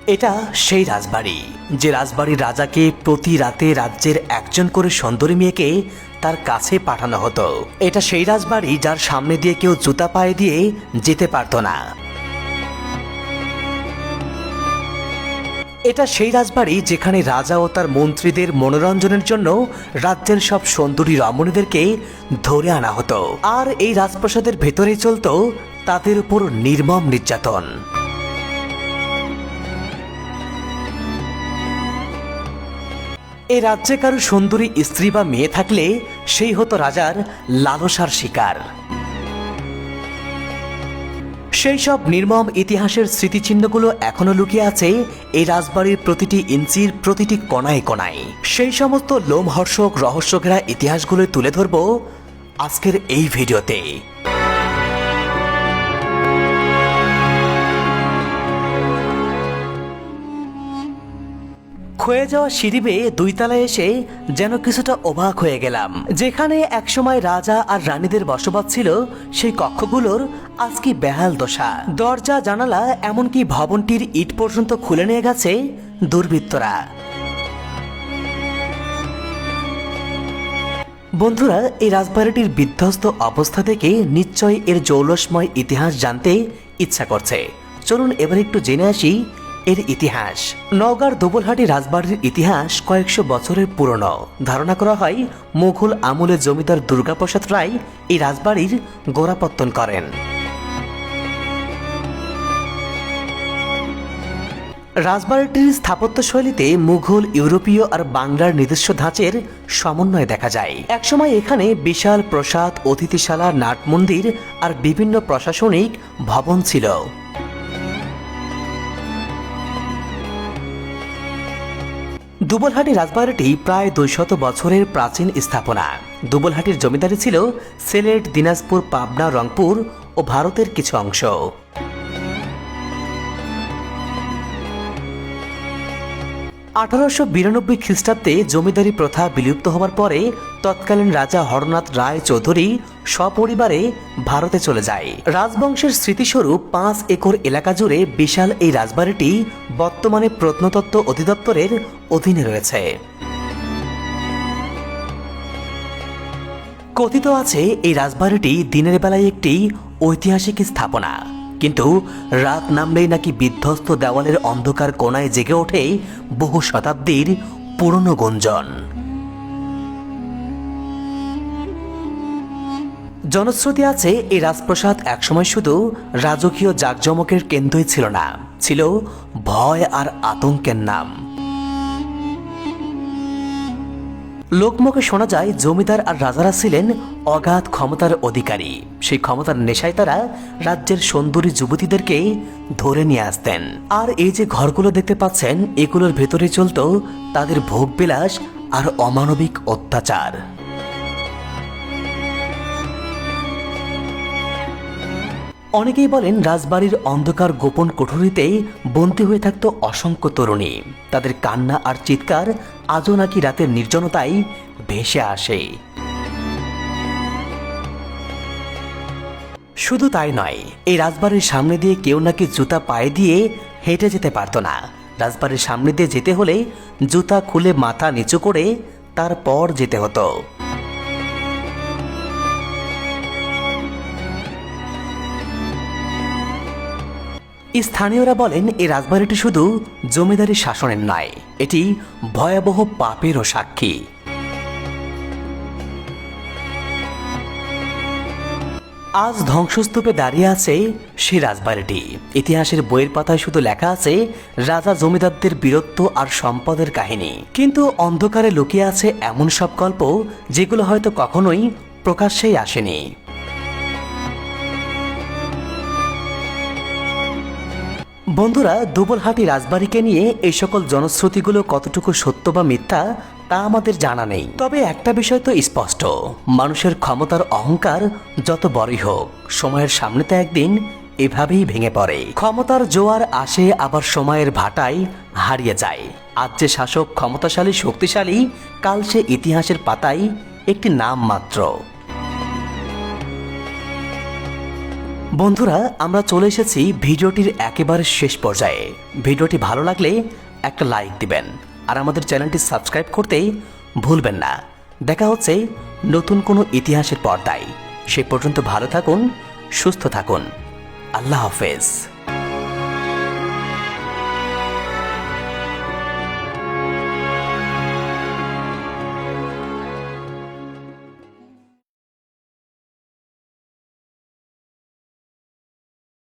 এটা সেই রাজবাড়ি, যে রাজবাড়ির রাজাকে প্রতি রাতে রাজ্যের একজন করে সুন্দরী মেয়েকে তার কাছে পাঠানো হতো। এটা সেই রাজবাড়ি যার সামনে দিয়ে কেউ জুতা পায়ে দিয়ে যেতে পারত না। এটা সেই রাজবাড়ি যেখানে রাজা ও তার মন্ত্রীদের মনোরঞ্জনের জন্য রাজ্যের সব সুন্দরী রমণীদেরকে ধরে আনা হতো, আর এই রাজপ্রাসাদের ভেতরেই চলত তাদের উপর নির্মম নির্যাতন। এই রাজ্যে কারো সুন্দরী স্ত্রী বা মেয়ে থাকলে সেই হতো রাজার লালসার শিকার। সেই সব নির্মম ইতিহাসের স্মৃতিচিহ্নগুলো এখনো লুকিয়ে আছে এই রাজবাড়ির প্রতিটি ইঞ্চির প্রতিটি কোণায় কোণায়। সেই সমস্ত লোমহর্ষক রহস্যঘেরা ইতিহাসগুলো তুলে ধরব আজকের এই ভিডিওতে। ক্ষয়ে যাওয়া সিঁড়ি বেয়ে 2 তলায় এসে যেন কিছুটা অবাক হয়ে গেলাম। যেখানে একসময় রাজা আর রানীদের বসবাস ছিল, সেই কক্ষগুলোর আজ কি বেহাল দশা। দরজা জানালা এমনকি ভবনটির ইট পর্যন্ত খুলে নিয়ে গেছে দুর্বৃত্তরা। বন্ধুরা, এই রাজবাড়িটির বিধ্বস্ত অবস্থা থেকে নিশ্চয়ই এর জৌলসময় ইতিহাস জানতে ইচ্ছা করছে। চলুন এবার একটু জেনে আসি এর ইতিহাস। নওগাঁর দুবলহাটি রাজবাড়ির ইতিহাস কয়েকশো বছরের পুরনো। ধারণা করা হয় মুঘল আমলে জমিদার দুর্গাপ্রসাদ রায় এই রাজবাড়ির গোড়াপত্তন করেন। রাজবাড়িটির স্থাপত্যশৈলীতে মুঘল, ইউরোপীয় আর বাংলার নিজস্ব ধাঁচের সমন্বয় দেখা যায়। একসময় এখানে বিশাল প্রসাদ, অতিথিশালা, নাট মন্দির আর বিভিন্ন প্রশাসনিক ভবন ছিল। দুবলহাটি রাজবাড়িটি প্রায় 200 বছরের প্রাচীন স্থাপনা। দুবলহাটির জমিদারি ছিল সিলেট, দিনাজপুর, পাবনা, রংপুর ও ভারতের কিছু অংশ। 1892 খ্রিস্টাব্দে জমিদারি প্রথা বিলুপ্ত হওয়ার পরে তৎকালীন রাজা হরনাথ রায় চৌধুরী সপরিবারে ভারতে চলে যায়। রাজবংশের স্মৃতিস্বরূপ 5 একর এলাকা জুড়ে বিশাল এই রাজবাড়িটি বর্তমানে প্রত্নতত্ত্ব অধিদপ্তরের অধীনে রয়েছে। কথিত আছে এই রাজবাড়িটি দিনের বেলায় একটি ঐতিহাসিক স্থাপনা, কিন্তু রাত নামলেই নাকি বিধ্বস্ত দেওয়ালের অন্ধকার কোণায় জেগে ওঠে বহু শতাব্দীর পুরনো গুঞ্জন। জনশ্রুতি আছে এই রাজপ্রাসাদ একসময় শুধু রাজকীয় জাঁকজমকের কেন্দ্রই ছিল না, ছিল ভয় আর আতঙ্কের নাম। লোকমুখে শোনা যায় জমিদার আর রাজারা ছিলেন অগাধ ক্ষমতার অধিকারী। সেই ক্ষমতার নেশায় তারা রাজ্যের সুন্দরী যুবতীদেরকে ধরে নিয়ে আসতেন। আর এই যে ঘরগুলো দেখতে পাচ্ছেন, এগুলোর ভেতরে চলত তাদের ভোগবিলাস আর অমানবিক অত্যাচার। অনেকেই বলেন রাজবাড়ির অন্ধকার গোপন কোঠরিতে বন্দী হয়ে থাকত অসংখ্য তরুণী। তাদের কান্না আর চিৎকার আজও নাকি রাতের নির্জনতায় ভেসে আসে। শুধু তাই নয়, এই রাজবাড়ির সামনে দিয়ে কেউ নাকি জুতা পায়ে দিয়ে হেঁটে যেতে পারত না। রাজবাড়ির সামনে দিয়ে যেতে হলে জুতা খুলে মাথা নিচু করে তারপর যেতে হতো। স্থানীয়রা বলেন এই রাজবাড়িটি শুধু জমিদারি শাসনের নয়, এটি ভয়াবহ পাপেরও সাক্ষী। আজ ধ্বংসস্তূপে দাঁড়িয়ে আছে সেই রাজবাড়িটি। ইতিহাসের বইয়ের পাতায় শুধু লেখা আছে রাজা জমিদারদের বীরত্ব আর সম্পদের কাহিনী, কিন্তু অন্ধকারে লুকিয়ে আছে এমন সব গল্প যেগুলো হয়তো কখনোই প্রকাশ্যেই আসেনি। বন্ধুরা, দুবলহাটি রাজবাড়িকে নিয়ে এই সকল জনশ্রুতিগুলো কতটুকু সত্য বা মিথ্যা তা আমাদের জানা নেই। তবে একটা বিষয় তো স্পষ্ট, মানুষের ক্ষমতার অহংকার যত বড়ই হোক, সময়ের সামনে তো একদিন এভাবেই ভেঙে পড়ে। ক্ষমতার জোয়ার আসে, আবার সময়ের ভাটায় হারিয়ে যায়। আজ যে শাসক ক্ষমতাশালী, শক্তিশালী, কাল সে ইতিহাসের পাতায় একটি নাম মাত্র। বন্ধুরা, আমরা চলে এসেছি ভিডিওটির একেবারে শেষ পর্যায়ে। ভিডিওটি ভালো লাগলে একটা লাইক দিবেন আর আমাদের চ্যানেলটি সাবস্ক্রাইব করতে ভুলবেন না। দেখা হচ্ছে নতুন কোনো ইতিহাসের পর্দায়। সে পর্যন্ত ভালো থাকুন, সুস্থ থাকুন। আল্লাহ হাফেজ।